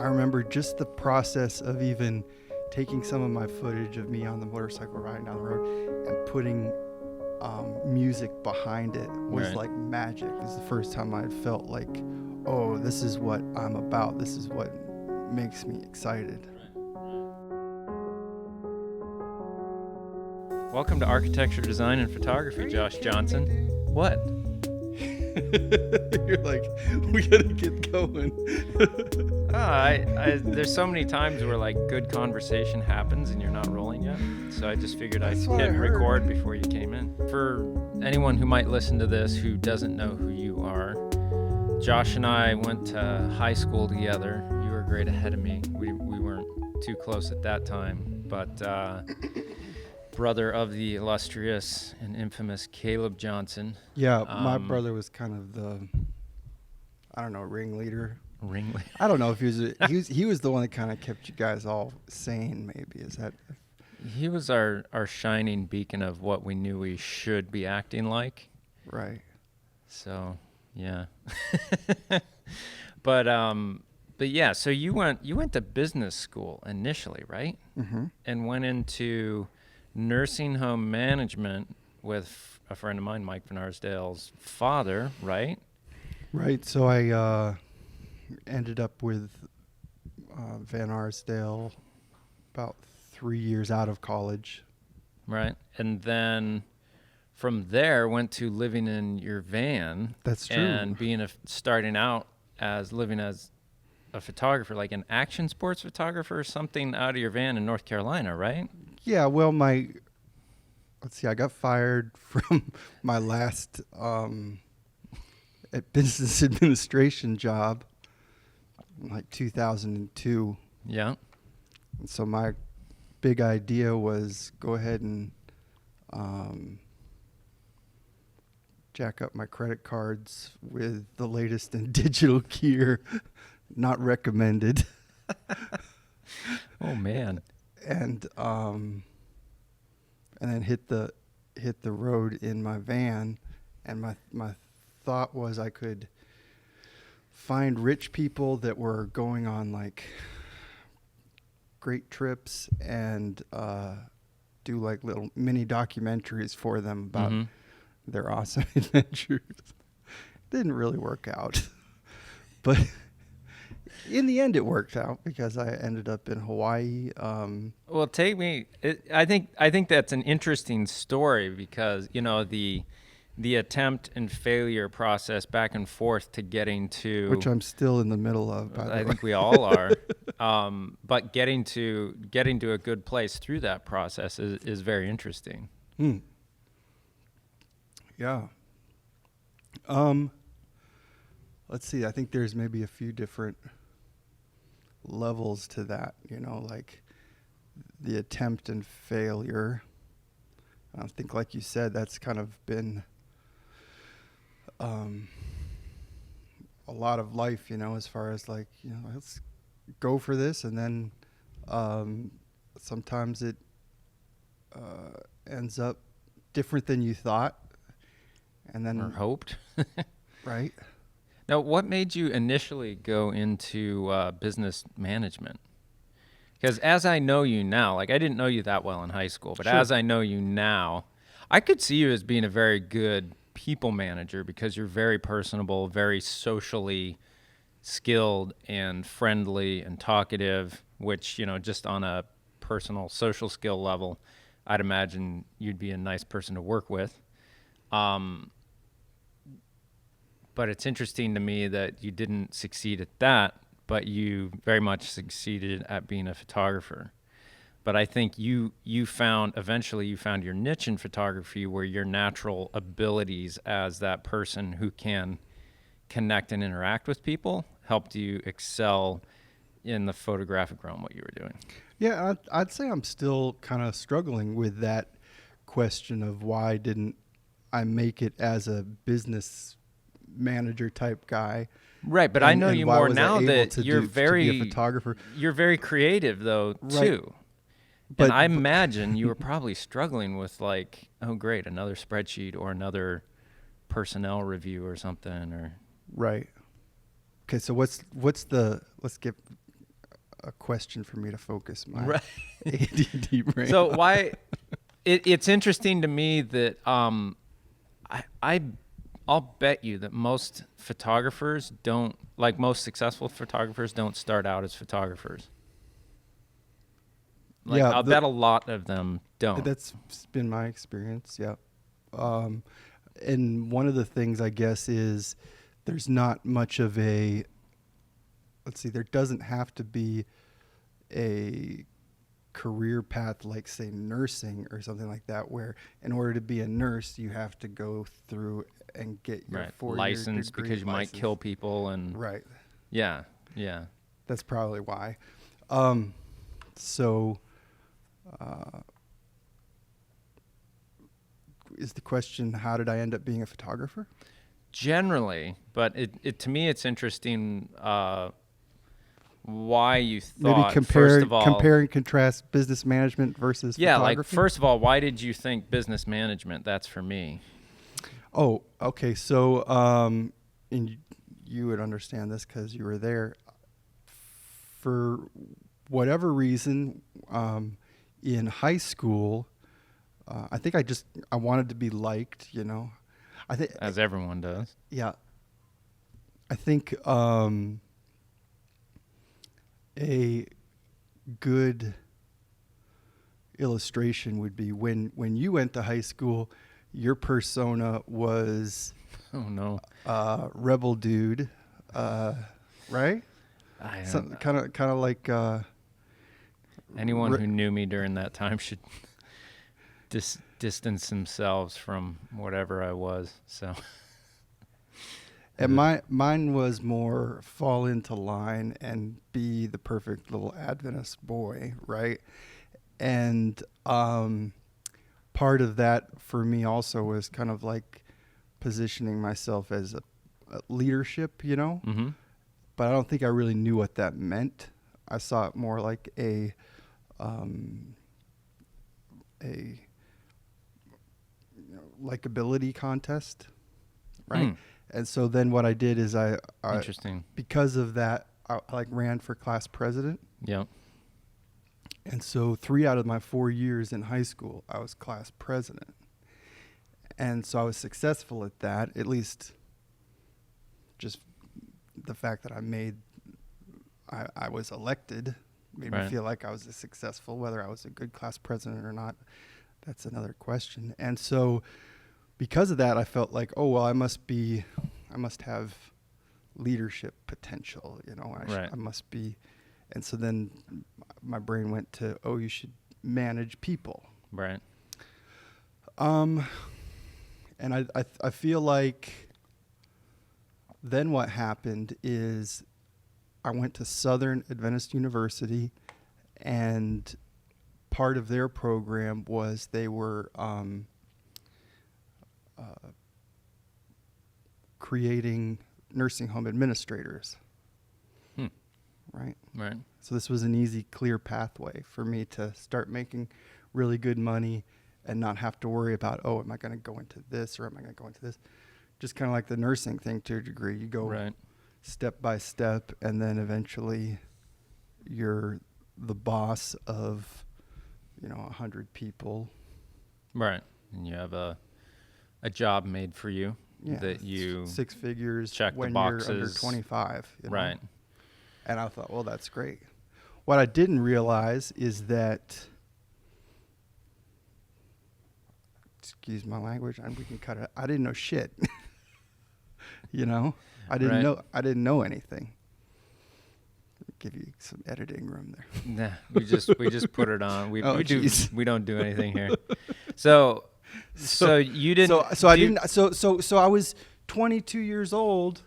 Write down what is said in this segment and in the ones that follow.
I remember just the process of even taking some of my footage of me on the motorcycle riding down the road and putting music behind it was Right. like magic. It was the first time I felt like, oh, this is what I'm about. This is what makes me excited. Welcome to Architecture, Design, and Photography, Josh Johnson. What? You're like, we gotta get going. There's so many times where like good conversation happens and you're not rolling yet. So I just figured I'd That's what I hit heard. record before you came in. For anyone who might listen to this who doesn't know who you are, Josh and I went to high school together. You were a grade ahead of me. We weren't too close at that time, but brother of the illustrious and infamous Caleb Johnson. Yeah, my brother was kind of the, I don't know, ringleader. Ringleader. I don't know if he was the one that kind of kept you guys all sane. Maybe is that? He was our shining beacon of what we knew we should be acting like. Right. So, yeah. But yeah, so you went to business school initially, right? Mm-hmm. And went into nursing home management with a friend of mine, Mike Van Arsdale's father, right? Right. So I ended up with Van Arsdale about 3 years out of college. Right. And then from there went to living in your van. That's true. And starting out as living as a photographer, like an action sports photographer or something out of your van in North Carolina, right? Yeah. Well, I got fired from my last business administration job in like 2002. Yeah. And so my big idea was go ahead and jack up my credit cards with the latest in digital gear, not recommended. Oh man. And then hit the road in my van, and my thought was I could find rich people that were going on like great trips and do like little mini documentaries for them about their awesome adventures. Didn't really work out, but in the end it worked out because I ended up in Hawaii. Well, I think that's an interesting story because, you know, the attempt and failure process back and forth to getting to, which I'm still in the middle of, by the way. I think we all are. But getting to a good place through that process is very interesting. Yeah. Let's see. I think there's maybe a few different levels to that, you know, like the attempt and failure. I think, like you said, that's kind of been a lot of life, you know, as far as like, you know, let's go for this. And then sometimes it ends up different than you thought. And then Or hoped. Right. Now, what made you initially go into business management? Because as I know you now, like I didn't know you that well in high school, but Sure. as I know you now, I could see you as being a very good people manager because you're very personable, very socially skilled and friendly and talkative, which, you know, just on a personal social skill level, I'd imagine you'd be a nice person to work with. But it's interesting to me that you didn't succeed at that, but you very much succeeded at being a photographer. But I think eventually you found your niche in photography where your natural abilities as that person who can connect and interact with people helped you excel in the photographic realm, what you were doing. Yeah, I'd say I'm still kind of struggling with that question of why didn't I make it as a business manager type guy. Right, but I know you more now that to be a photographer. You're very creative though, too. But and I imagine you were probably struggling with like, oh great, another spreadsheet or another personnel review or something or right. Okay, so let's get a question for me to focus my Right. ADD brain. So on. why? It's interesting to me that I'll bet you that most photographers don't, like most successful photographers, don't start out as photographers. Like Yeah, I'll bet a lot of them don't. That's been my experience. Yeah. And one of the things, I guess, is there's not much of a, let's see, there doesn't have to be a career path like, say, nursing or something like that, where in order to be a nurse, you have to go through and get your Right. 4-year License degree because you might license. kill people and Right. yeah. That's probably why. So is the question, how did I end up being a photographer? Generally, but it to me it's interesting why you thought Maybe first of all compare and contrast business management versus photography? like first of all, why did you think business management? That's for me. Oh, okay. So, and you would understand this because you were there. For whatever reason, in high school, I think I wanted to be liked. I think As everyone does. yeah. I think a good illustration would be when you went to high school, your persona was Oh no. rebel dude, right? I So, don't know. kind of like Anyone Ri- who knew me during that time should distance themselves from whatever I was. So and mine was more fall into line and be the perfect little Adventist boy, right? And part of that for me also was kind of like positioning myself as a leadership, mm-hmm. but I don't think I really knew what that meant. I saw it more like a likability contest, right? And so then what I did is I Interesting. because of that, I like ran for class president. Yeah. And so 3 out of my 4 years in high school, I was class president. And so I was successful at that, at least just the fact that I was elected made me feel like I was successful. Whether I was a good class president or not, that's another question. And so because of that, I felt like, oh, well, I must have leadership potential, I must be. And so then my brain went to, oh, you should manage people. Right. And I feel like then what happened is I went to Southern Adventist University, and part of their program was they were creating nursing home administrators. Right. So this was an easy, clear pathway for me to start making really good money and not have to worry about, oh, am I going to go into this or am I going to go into this? Just kind of like the nursing thing to a degree. You go step by step, and then eventually you're the boss of, 100 people. Right. And you have a job made for you Yeah, that you 6 figures check when the boxes. you're under 25. Right. And I thought, well, that's great. What I didn't realize is that, excuse my language, we can cut it. I didn't know shit. I didn't know anything. Give you some editing room there. Nah, we just put it on. We don't do anything here. So you didn't. So I was 22 years old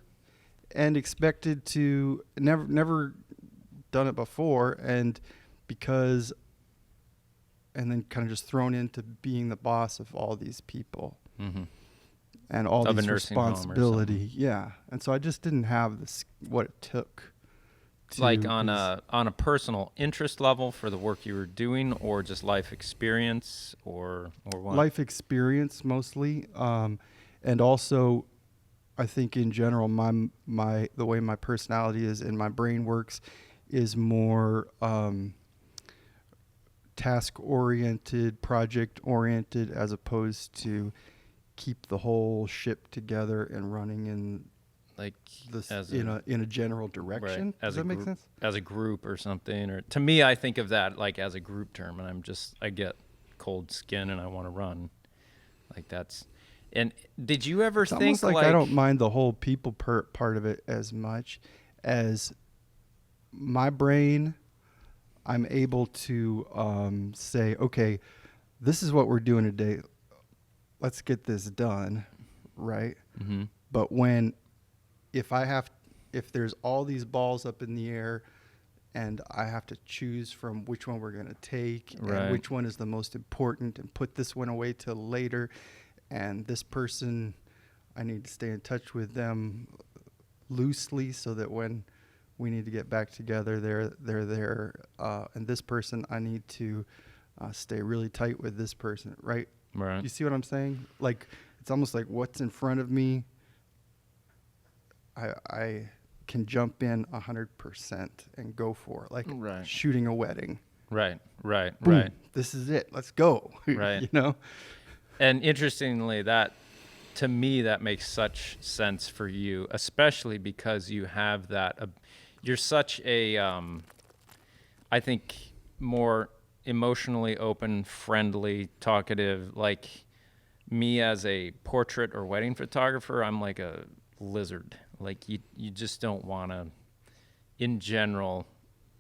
and expected to never done it before, and then kind of just thrown into being the boss of all these people. Mm-hmm. And all Of a these nursing home or responsibility. Yeah. And so I just didn't have what it took. Like on a personal interest level for the work you were doing, or just life experience, or what? Life experience mostly, and also, I think in general, the way my personality is and my brain works is more task-oriented, project-oriented, as opposed to keep the whole ship together and running in like this as in a general direction. right, Does that make sense? as a group or something? Or to me, I think of that like as a group term, and I get cold skin and I want to run. Like that's. And did you ever It's think almost like I don't mind the whole people part of it as much as my brain. I'm able to say, okay, this is what we're doing today. Let's get this done, right? Mm-hmm. But if there's all these balls up in the air and I have to choose from which one we're going to take Right. and which one is the most important and put this one away till later, and this person, I need to stay in touch with them loosely so that when we need to get back together, they're there. And this person, I need to stay really tight with this person, right? Right. You see what I'm saying? Like, it's almost like what's in front of me, I can jump in 100% and go for it, like Right. shooting a wedding. Right. Right. Boom, Right. this is it. Let's go. Right. You know? And interestingly, to me, that makes such sense for you, especially because you have that. You're such a, I think, more emotionally open, friendly, talkative. Like me as a portrait or wedding photographer, I'm like a lizard. Like you just don't want to. In general,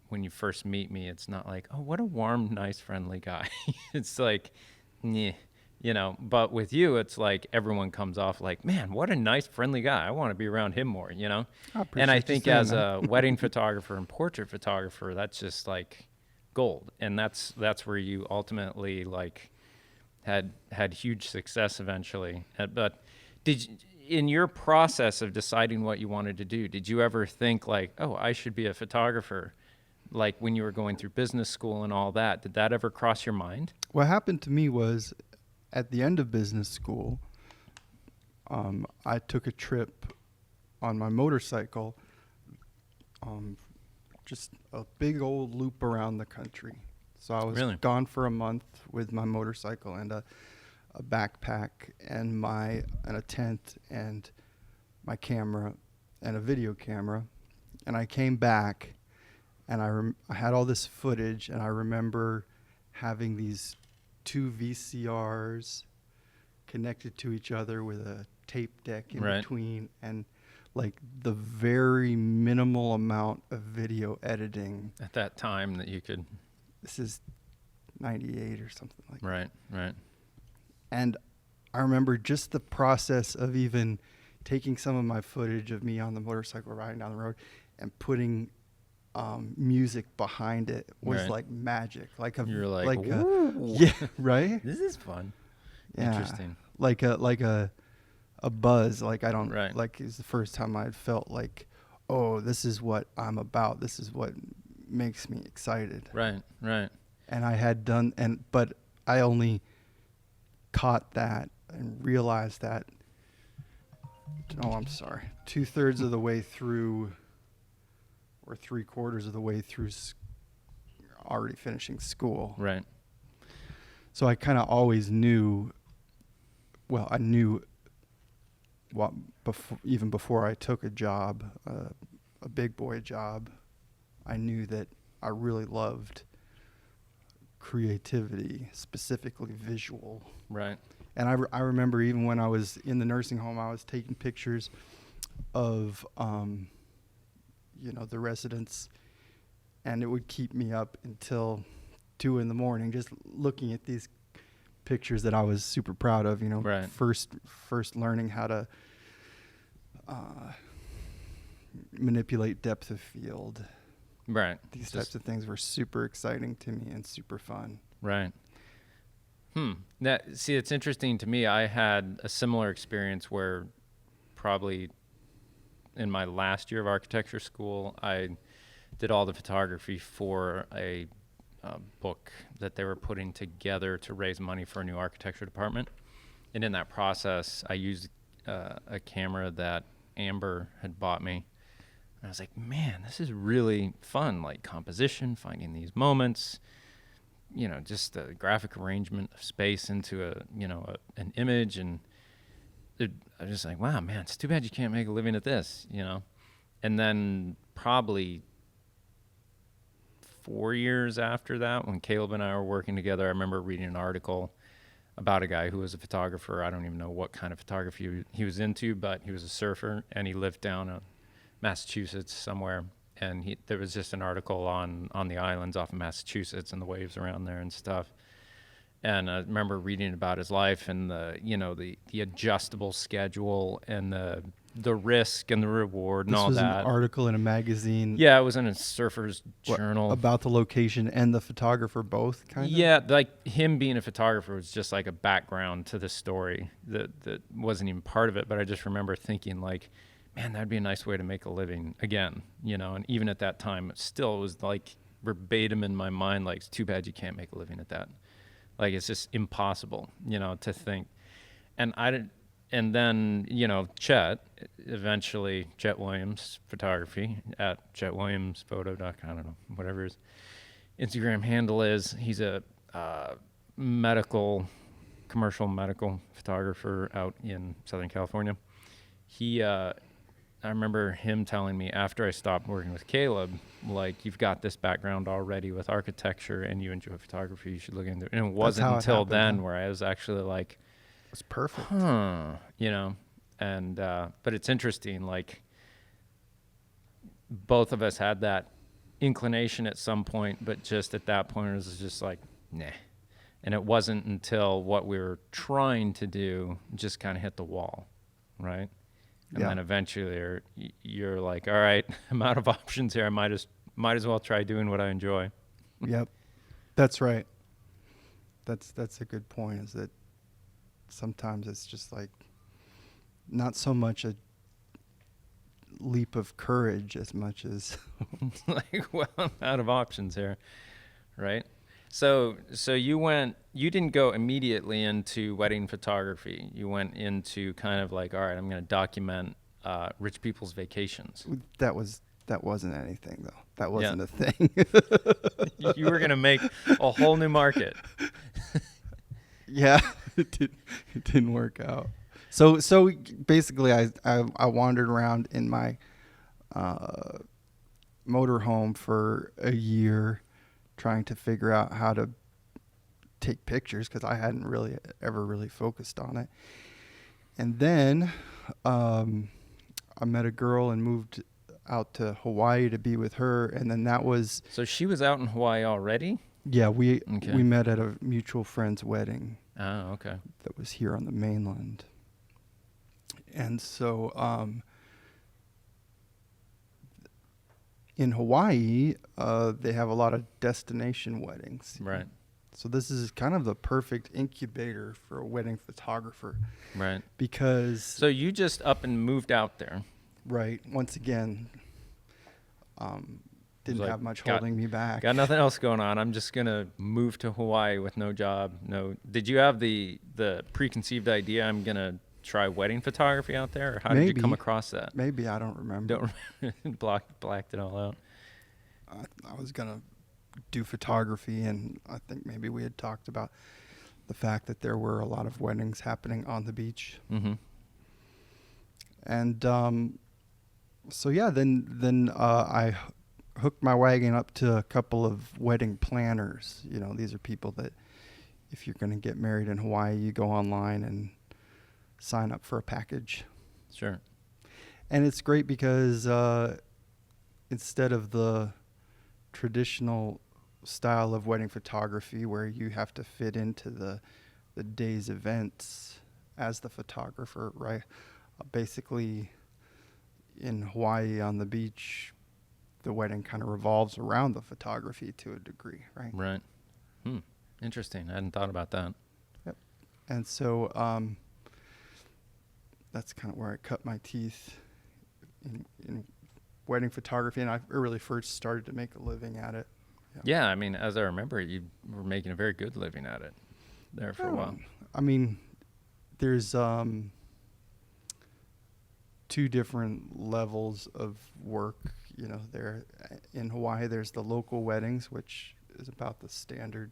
when you first meet me, it's not like, oh, what a warm, nice, friendly guy. It's like, yeah. You know, but with you, it's like everyone comes off like, man, what a nice, friendly guy. I want to be around him more, you know? And I think as a wedding photographer and portrait photographer, that's just like gold. And that's where you ultimately like had huge success eventually. But in your process of deciding what you wanted to do, did you ever think like, oh, I should be a photographer? Like when you were going through business school and all that, did that ever cross your mind? What happened to me was, at the end of business school, I took a trip on my motorcycle, just a big old loop around the country. So I was Really? gone for a month with my motorcycle and a backpack and a tent and my camera and a video camera. And I came back and I had all this footage, and I remember having these 2 VCRs connected to each other with a tape deck in Right. between, and like the very minimal amount of video editing. At that time that you could. This is 98 or something like that. Right, right. And I remember just the process of even taking some of my footage of me on the motorcycle riding down the road and putting music behind it was Right. like magic. You're like, yeah, right? This is fun. Yeah. Interesting. Like a buzz. Like I don't Right. like it's the first time I'd felt like, oh, this is what I'm about. This is what makes me excited. Right, right. And I had done but I only caught that and realized that, oh, I'm sorry, 2/3 of the way through, or 3/4 of the way through already finishing school. Right. So I kind of always knew, well, I knew what even before I took a job, a big boy job, I knew that I really loved creativity, specifically visual. Right. And I remember even when I was in the nursing home, I was taking pictures of, the residents, and it would keep me up until 2 a.m. just looking at these pictures that I was super proud of. Right. First learning how to manipulate depth of field. Right. These types of things were super exciting to me and super fun. Right. See, it's interesting to me. I had a similar experience where probably in my last year of architecture school, I did all the photography for a book that they were putting together to raise money for a new architecture department. And in that process, I used a camera that Amber had bought me. And I was like, man, this is really fun. Like composition, finding these moments, just the graphic arrangement of space into an image. And I was just like, wow, man, it's too bad you can't make a living at this, And then probably 4 years after that, when Caleb and I were working together, I remember reading an article about a guy who was a photographer. I don't even know what kind of photography he was into, but he was a surfer, and he lived down in Massachusetts somewhere. And there was just an article on the islands off of Massachusetts and the waves around there and stuff. And I remember reading about his life and the adjustable schedule and the risk and the reward and all that. This was an article in a magazine. Yeah, it was in a surfer's journal. About the location and the photographer both, kind of? Yeah, like him being a photographer was just like a background to the story that wasn't even part of it. But I just remember thinking like, man, that'd be a nice way to make a living again, And even at that time, it still was like verbatim in my mind, like, it's too bad you can't make a living at that. Like, it's just impossible, to think. And then, Chet Williams Photography at chetwilliamsphoto.com, I don't know, whatever his Instagram handle is. He's a commercial medical photographer out in Southern California. I remember him telling me after I stopped working with Caleb, like, you've got this background already with architecture and you enjoy photography, you should look into it. And it wasn't until then where I was actually like, it's perfect. And, but it's interesting, like, both of us had that inclination at some point, but just at that point it was just like, nah. And it wasn't until what we were trying to do just kind of hit the wall, right? And then eventually you're like, all right, I'm out of options here. I might as well try doing what I enjoy. Yep, that's right. That's a good point, is that sometimes it's just like not so much a leap of courage as much as like, well, I'm out of options here, right? So you didn't go immediately into wedding photography. You went into kind of like, all right, I'm going to document rich people's vacations. That wasn't anything, though. That wasn't a thing. You were going to make a whole new market. Yeah, it didn't work out. So basically, I wandered around in my motorhome for a year, trying to figure out how to take pictures, because I hadn't ever really focused on it. And then I met a girl and moved out to Hawaii to be with her, and then that was... So she was out in Hawaii already? Yeah, we met at a mutual friend's wedding. Oh, okay. That was here on the mainland. And so in Hawaii, they have a lot of destination weddings. Right. So this is kind of the perfect incubator for a wedding photographer. Right. Because... So you just up and moved out there. Right. Once again, didn't have much holding me back. Got nothing else going on. I'm just going to move to Hawaii with no job. No. Did you have the preconceived idea, I'm going to try wedding photography out there? Or how did you come across that? Maybe. I don't remember. Blacked it all out. I was going to do photography, and I think maybe we had talked about the fact that there were a lot of weddings happening on the beach. Mm-hmm. And so yeah, then I hooked my wagon up to a couple of wedding planners. These are people that, if you're going to get married in Hawaii, you go online and sign up for a package. Sure. And it's great because instead of the traditional style of wedding photography where you have to fit into the day's events as the photographer, right? Basically, in Hawaii on the beach, the wedding kind of revolves around the photography to a degree, right? Right. Interesting. I hadn't thought about that. Yep. And so that's kind of where I cut my teeth in wedding photography, and I really first started to make a living at it. Yeah, I mean, as I remember, you were making a very good living at it there for a while. I mean, there's two different levels of work you know, there in Hawaii, there's the local weddings, which is about the standard,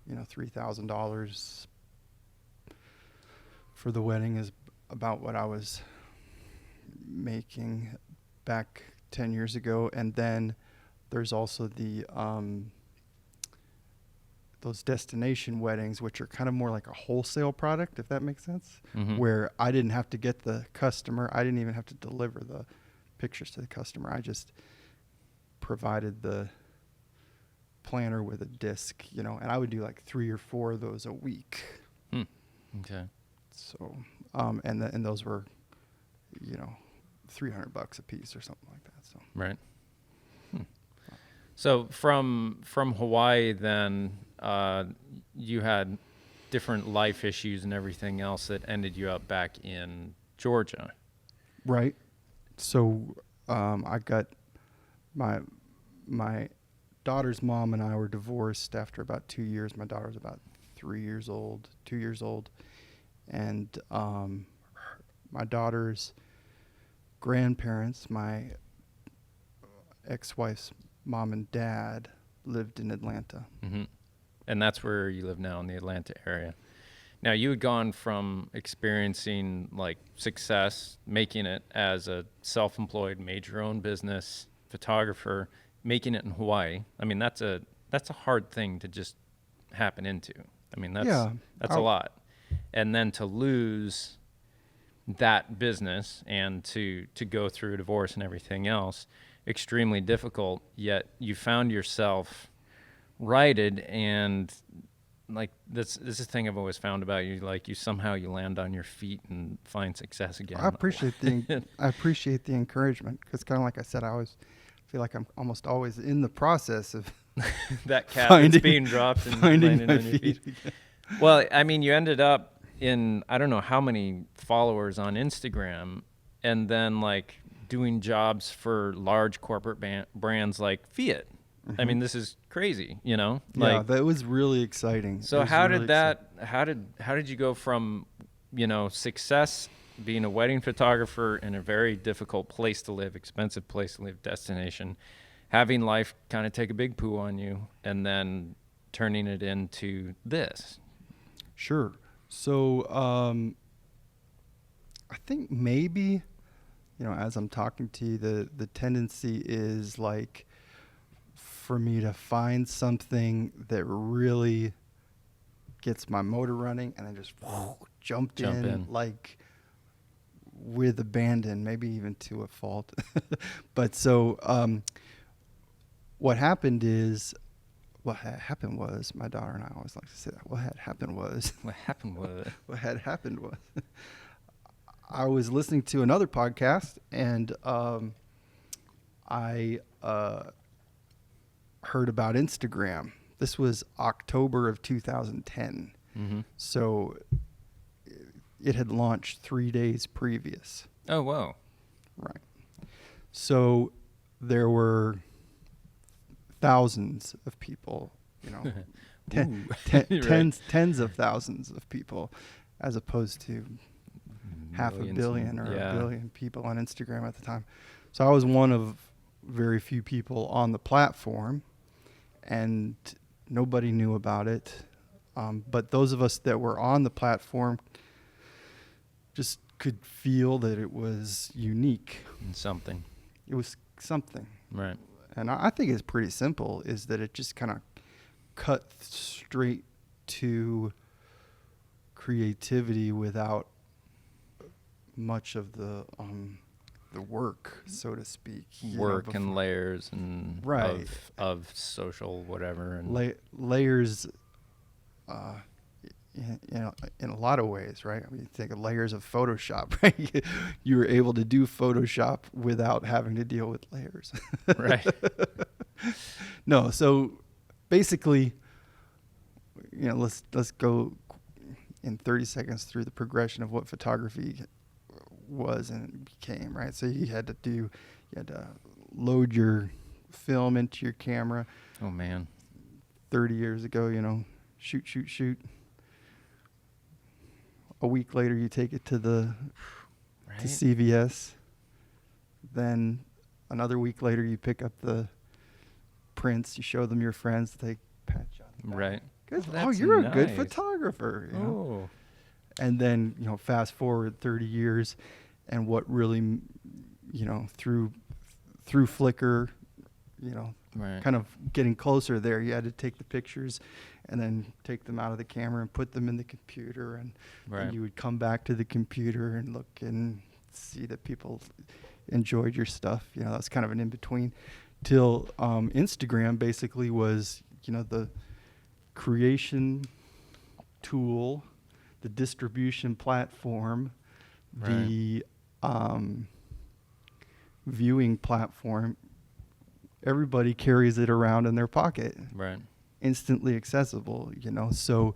you know, $3,000 for the wedding is about what I was making back 10 years ago. And then there's also the those destination weddings, which are kind of more like a wholesale product, if that makes sense, where I didn't have to get the customer. I didn't even have to deliver the pictures to the customer. I just provided the planner with a disc, you know, and I would do like 3 or 4 of those a week. Okay. So, and those were, you know, $300 a piece or something like that. So. Right. So from Hawaii, then you had different life issues and everything else that ended you up back in Georgia. Right. So I got my daughter's mom and I were divorced after about 2 years. My daughter was about 2 years old, and my daughter's grandparents, my ex-wife's mom and dad, lived in Atlanta. And that's where you live now, in the Atlanta area. Now, you had gone from experiencing like success, making it as a self-employed, made your own business photographer, making it in Hawaii. I mean, that's a hard thing to just happen into. I mean, that's a lot. And then to lose that business and to go through a divorce and everything else, extremely difficult. Yet you found yourself righted, and like this is the thing I've always found about you. Like you land on your feet and find success again. I appreciate the encouragement, because kind of like I said, I always feel like I'm almost always in the process of that cat that's being dropped and landing on your feet. Well, I mean, you ended up in I don't know how many followers on Instagram, and then like doing jobs for large corporate brands like Fiat. I mean, this is crazy, you know? Yeah, that was really exciting. So how did you go from, you know, success, being a wedding photographer in a very difficult place to live, expensive place to live, destination, having life kind of take a big poo on you, and then turning it into this? Sure. So I think maybe, you know, as I'm talking to you, the tendency is like for me to find something that really gets my motor running, and then just jump in like with abandon, maybe even to a fault. But so what happened was, my daughter and I always like to say that, what had happened was I was listening to another podcast, and I heard about Instagram. This was October of 2010. So it had launched 3 days previous. Oh, wow. Right. So there were thousands of people, you know, tens of thousands of people, as opposed to half a billion or a billion people on Instagram at the time. So I was one of very few people on the platform, and nobody knew about it. But those of us that were on the platform just could feel that it was unique. Something. It was something. Right. And I think it's pretty simple, is that it just kind of cut straight to creativity without much of the work, so to speak. Work and layers and right. of social whatever. And layers in a lot of ways, right? I mean, you think of layers of Photoshop, right? You were able to do Photoshop without having to deal with layers. Right. No, so basically, you know, let's go in 30 seconds through the progression of what photography was and became, right? So you had to load your film into your camera. Oh man. 30 years ago, you know, shoot. A week later, you take it to CVS. Then another week later, you pick up the prints, you show them your friends, they pat you on the back. Right. Good. Oh, Oh, that's you're a good nice. photographer. You know? Oh. And then, fast forward 30 years, and what really, through Flickr, Right. kind of getting closer there, you had to take the pictures and then take them out of the camera and put them in the computer, and Right. you would come back to the computer and look and see that people enjoyed your stuff. That's kind of an in-between till Instagram basically was, the creation tool, the distribution platform, the viewing platform. Everybody carries it around in their pocket. Right. Instantly accessible, So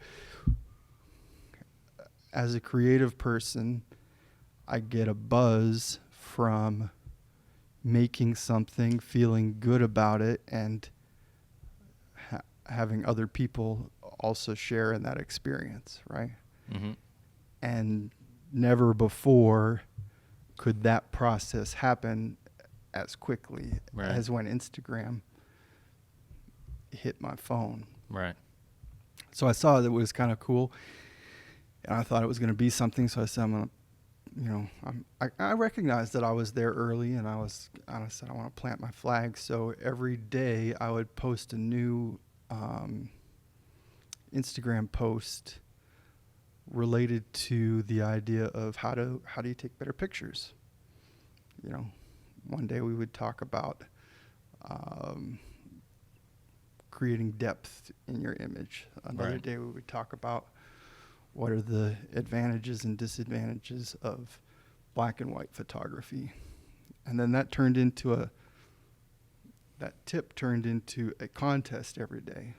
as a creative person, I get a buzz from making something, feeling good about it, and having other people also share in that experience, right? Mm-hmm. And never before could that process happen as quickly as when Instagram hit my phone. Right. So I saw that it was kind of cool, and I thought it was going to be something. So I said, I'm going to, I recognized that I was there early, and I said, I want to plant my flag. So every day I would post a new Instagram post related to the idea of how do you take better pictures. One day we would talk about creating depth in your image. Another day we would talk about what are the advantages and disadvantages of black and white photography. And then that tip turned into a contest every day.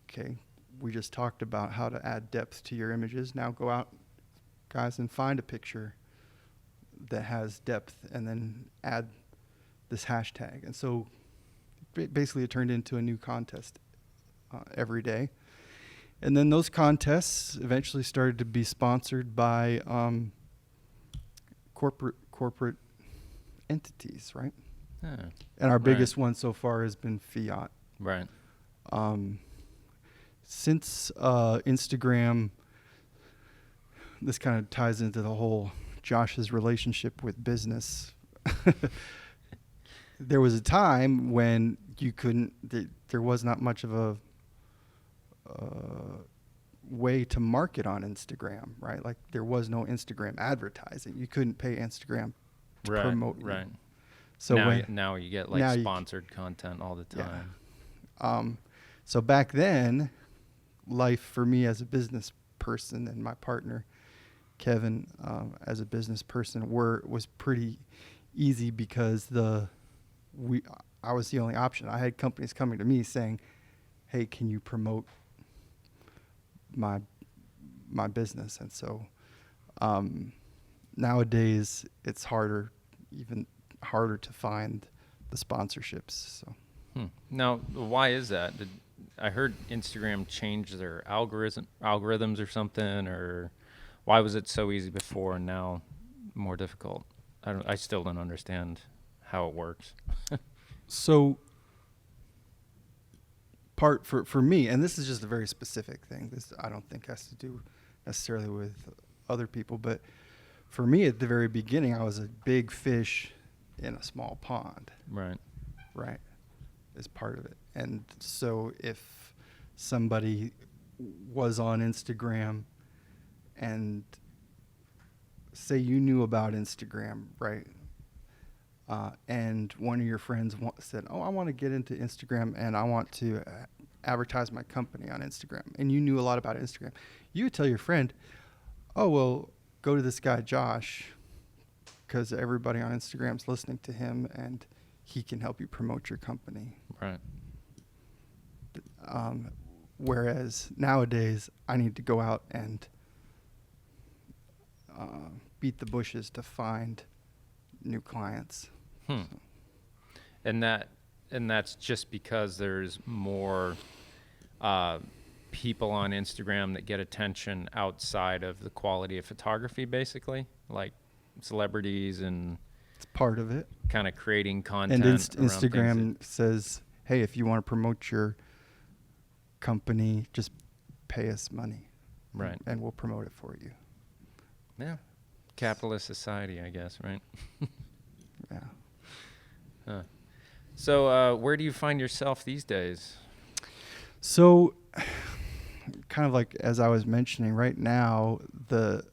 Okay, we just talked about how to add depth to your images. Now go out, guys, and find a picture that has depth, and then add this hashtag. And so basically it turned into a new contest every day. And then those contests eventually started to be sponsored by corporate entities, right? And our biggest one so far has been Fiat. Right. Since Instagram, this kind of ties into the whole Josh's relationship with business. There was a time when you couldn't, there was not much of a way to market on Instagram, right? Like there was no Instagram advertising. You couldn't pay Instagram to promote you. Right. So now you get like sponsored content all the time. Yeah. So back then, life for me as a business person and my partner, Kevin, as a business person, was pretty easy because I was the only option. I had companies coming to me saying, "Hey, can you promote my business?" And so nowadays it's even harder to find the sponsorships. So now, why is that? I heard Instagram changed their algorithms or something, or why was it so easy before and now more difficult? I still don't understand how it works. So part for me, and this is just a very specific thing. This I don't think has to do necessarily with other people, but for me at the very beginning, I was a big fish in a small pond. Right. Is part of it. And so if somebody was on Instagram and say you knew about Instagram, right? And one of your friends said, "Oh, I want to get into Instagram and I want to advertise my company on Instagram." And you knew a lot about Instagram. You would tell your friend, "Oh, well, go to this guy, Josh, because everybody on Instagram's listening to him and he can help you promote your company." Right. Whereas nowadays, I need to go out and beat the bushes to find new clients. So. And that's just because there's more people on Instagram that get attention outside of the quality of photography, basically, like celebrities and It's part of it. kind of creating content. And around things Instagram says, hey, if you want to promote your company, just pay us money. Right. And we'll promote it for you. Yeah. Capitalist society, I guess, right? Yeah. Huh. So where do you find yourself these days? So kind of like as I was mentioning, right now, the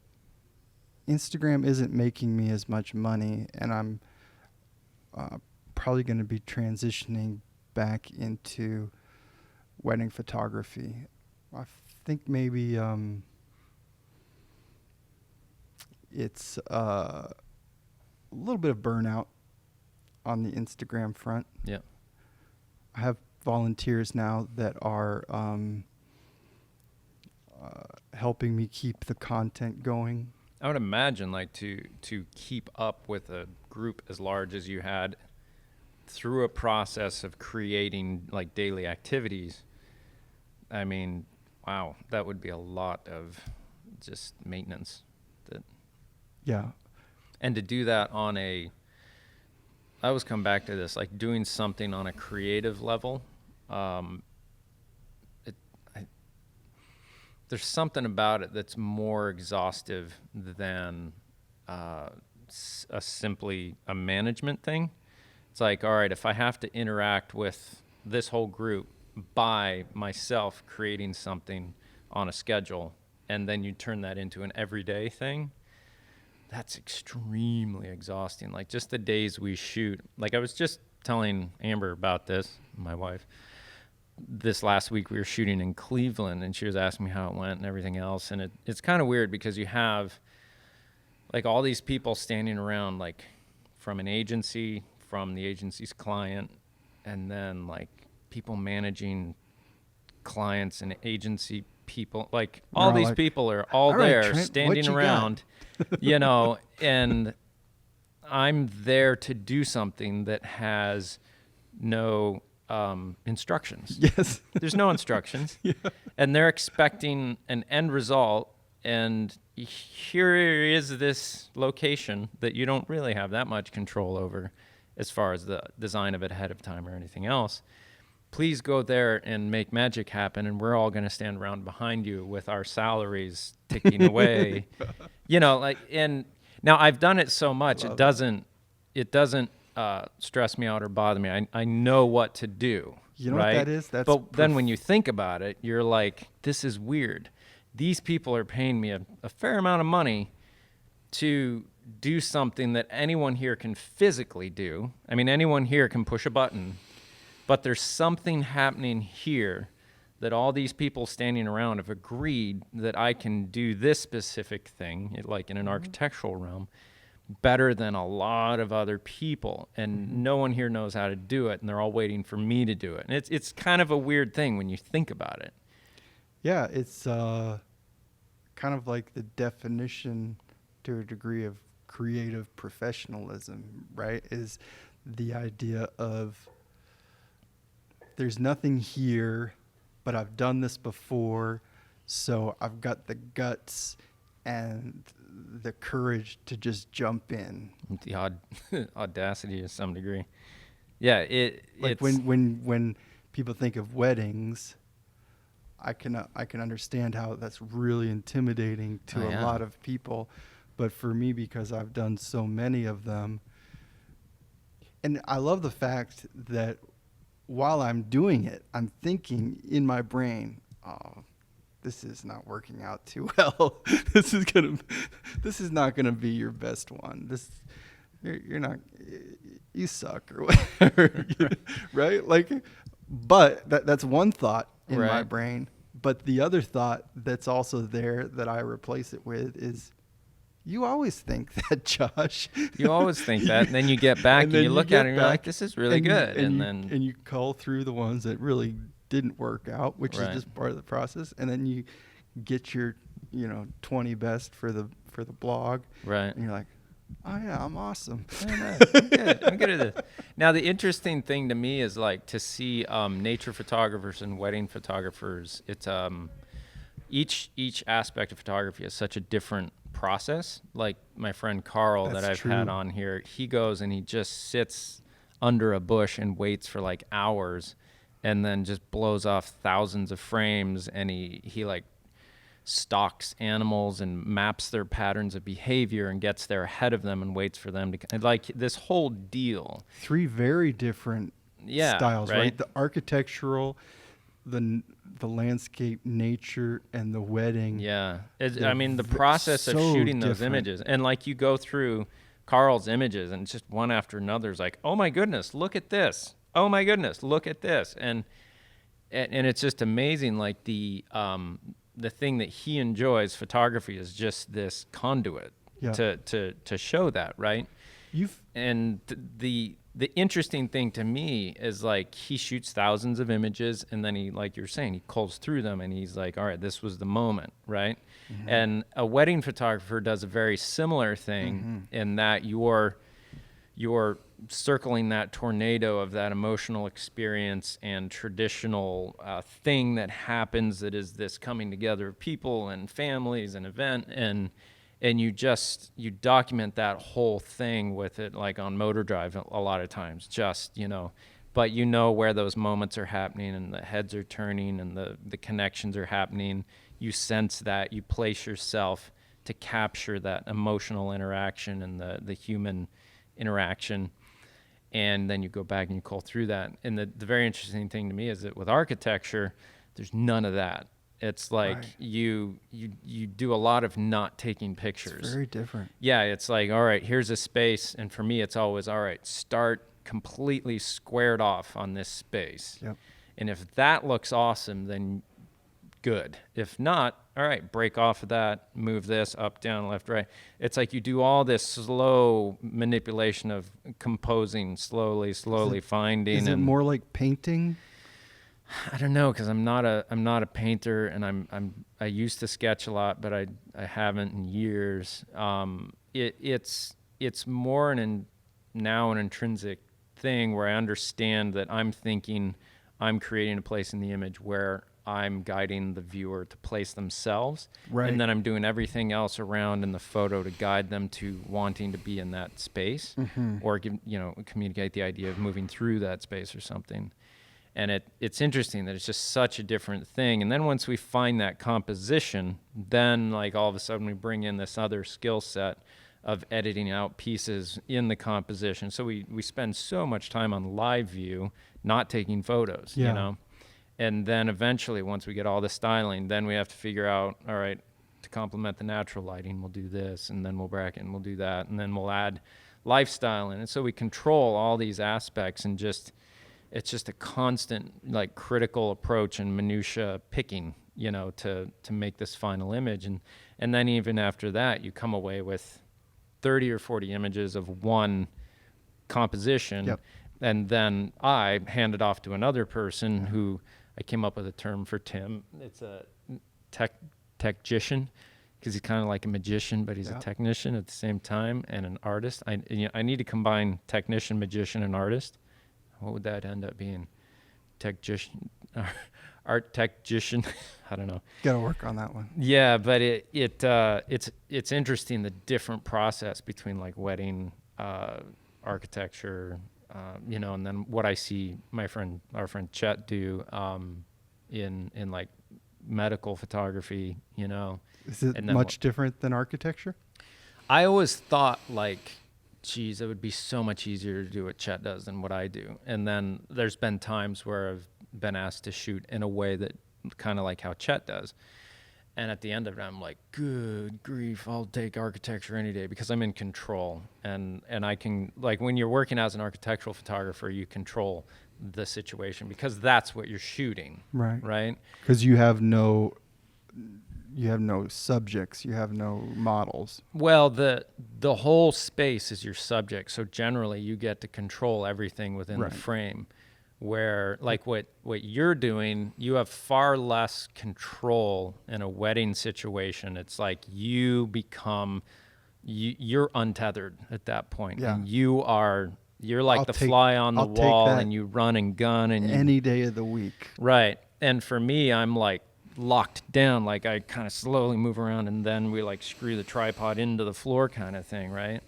Instagram isn't making me as much money, and I'm probably going to be transitioning back into wedding photography. I think maybe it's a little bit of burnout on the Instagram front. Yeah. I have volunteers now that are helping me keep the content going. I would imagine like to keep up with a group as large as you had through a process of creating like daily activities. I mean, wow, that would be a lot of just maintenance. Yeah. And to do that on I always come back to this, like doing something on a creative level. There's something about it that's more exhaustive than simply a management thing. It's like, all right, if I have to interact with this whole group by myself creating something on a schedule, and then you turn that into an everyday thing, that's extremely exhausting. Like just the days we shoot, like I was just telling Amber about this, my wife, this last week we were shooting in Cleveland, and she was asking me how it went and everything else. And it's kind of weird because you have like all these people standing around, like from an agency, from the agency's client, and then like people managing clients and agency people, like all these like, people are all there, right, Trent, standing around, you know, and I'm there to do something that has no instructions. Yes. There's no instructions. Yeah. And they're expecting an end result, and here is this location that you don't really have that much control over as far as the design of it ahead of time or anything else. Please go there and make magic happen, and we're all going to stand around behind you with our salaries ticking away. You know, like, and now I've done it so much, it doesn't stress me out or bother me. I know what to do. You know right? what that is? But then when you think about it, you're like, this is weird. These people are paying me a fair amount of money to do something that anyone here can physically do. I mean, anyone here can push a button. But there's something happening here that all these people standing around have agreed that I can do this specific thing, like in an architectural realm, better than a lot of other people. And no one here knows how to do it, and they're all waiting for me to do it. And it's kind of a weird thing when you think about it. Yeah, it's kind of like the definition to a degree of creative professionalism, right? Is the idea of there's nothing here, but I've done this before, so I've got the guts and the courage to just jump in. The audacity to some degree. Yeah, it's when people think of weddings, I can understand how that's really intimidating to a lot of people, but for me, because I've done so many of them, and I love the fact that while I'm doing it, I'm thinking in my brain, oh, this is not working out too well. This is not gonna be your best one. You're not, you suck or whatever, right? Like, but that's one thought in my brain. But the other thought that's also there that I replace it with is, you always think that, Josh. You always think that, and then you get back and you look at it and you're like, this is really good. And you cull through the ones that really didn't work out, which is just part of the process. And then you get your, 20 best for the blog. Right. And you're like, oh yeah, I'm awesome. I'm good at this. Now, the interesting thing to me is like to see nature photographers and wedding photographers. It's each aspect of photography has such a different process. Like my friend Carl that I've That's had true. on here, he goes and he just sits under a bush and waits for like hours and then just blows off thousands of frames, and he like stalks animals and maps their patterns of behavior and gets there ahead of them and waits for them to, and like this whole deal. 3 very different Yeah, styles, right? right? The architectural, the landscape, nature, and the wedding. Yeah. They're I mean, the process of so shooting those different. images, and like you go through Carl's images and just one after another is like, oh my goodness, look at this. Oh my goodness, look at this. And it's just amazing. Like the thing that he enjoys, photography, is just this conduit Yeah. to show that, right? You've And the interesting thing to me is like he shoots thousands of images, and then he, like you're saying, he culls through them and he's like, all right, this was the moment, right? Mm-hmm. And a wedding photographer does a very similar thing in that you're circling that tornado of that emotional experience and traditional thing that happens, that is this coming together of people and families and event, and you document that whole thing with it, like on motor drive a lot of times, just, but where those moments are happening and the heads are turning and the connections are happening. You sense that, you place yourself to capture that emotional interaction and the human interaction. And then you go back and you cull through that. And the very interesting thing to me is that with architecture, there's none of that. It's like Right. you do a lot of not taking pictures. It's very different. Yeah, it's like, all right, here's a space. And for me, it's always, all right, start completely squared off on this space. Yep. And if that looks awesome, then good. If not, all right, break off of that, move this up, down, left, right. It's like you do all this slow manipulation of composing, slowly finding. Is it and more like painting? I don't know, because I'm not a painter, and I used to sketch a lot, but I haven't in years. It's more now an intrinsic thing where I understand that I'm creating a place in the image where I'm guiding the viewer to place themselves, Right. and then I'm doing everything else around in the photo to guide them to wanting to be in that space, or communicate the idea of moving through that space or something. And it's interesting that it's just such a different thing. And then once we find that composition, then like all of a sudden we bring in this other skill set of editing out pieces in the composition. So we spend so much time on live view, not taking photos, Yeah. And then eventually, once we get all the styling, then we have to figure out, all right, to complement the natural lighting, we'll do this, and then we'll bracket and we'll do that, and then we'll add lifestyle in. And so we control all these aspects, and it's just a constant, like, critical approach and minutia picking, to make this final image. And then even after that, you come away with 30 or 40 images of one composition. Yep. And then I hand it off to another person who I came up with a term for Tim. It's a technician, because he's kind of like a magician, but he's a technician at the same time, and an artist. I need to combine technician, magician, and artist. What would that end up being? Technician, art technician. I don't know. Got to work on that one. Yeah, but it's interesting, the different process between like wedding architecture, and then what I see our friend Chet do in like medical photography, Is it And then much different than architecture? I always thought like, geez, it would be so much easier to do what Chet does than what I do. And then there's been times where I've been asked to shoot in a way that kind of like how Chet does. And at the end of it, I'm like, good grief, I'll take architecture any day, because I'm in control. And I can, like, when you're working as an architectural photographer, you control the situation because that's what you're shooting. Right. Right? Because you have no subjects, you have no models. Well, the whole space is your subject. So generally you get to control everything within Right. the frame, where like what you're doing, you have far less control in a wedding situation. It's like you're untethered at that point. Yeah. And you're like I'll the take- fly on the I'll take wall, that and you run and gun and Any day of the week. right. And for me, I'm like locked down, like I kind of slowly move around and then we like screw the tripod into the floor kind of thing, right?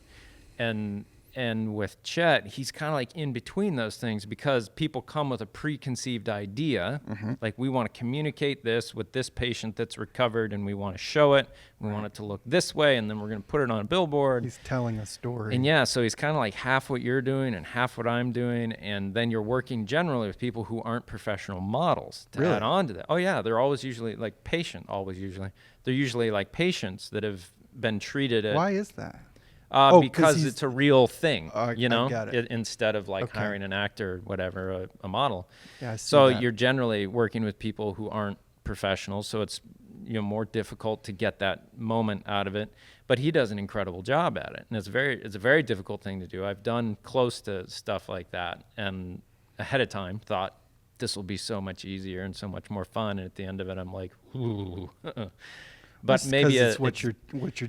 And with Chet, he's kind of like in between those things because people come with a preconceived idea. Like, we want to communicate this with this patient that's recovered and we want to show it. We want it to look this way, and then we're going to put it on a billboard. He's telling a story. And yeah, so he's kind of like half what you're doing and half what I'm doing. And then you're working generally with people who aren't professional models to add on to that. Oh yeah, they're always usually like they're usually like patients that have been treated at. Why is that? Because it's a real thing, you know, I got it. Instead of like hiring an actor or whatever, a model. Yeah, I see so that. You're generally working with people who aren't professionals, so it's, you know, more difficult to get that moment out of it. But he does an incredible job at it, and it's a very difficult thing to do. I've done close to stuff like that, and ahead of time thought this will be so much easier and so much more fun. And at the end of it, I'm like, ooh. But maybe it's what you're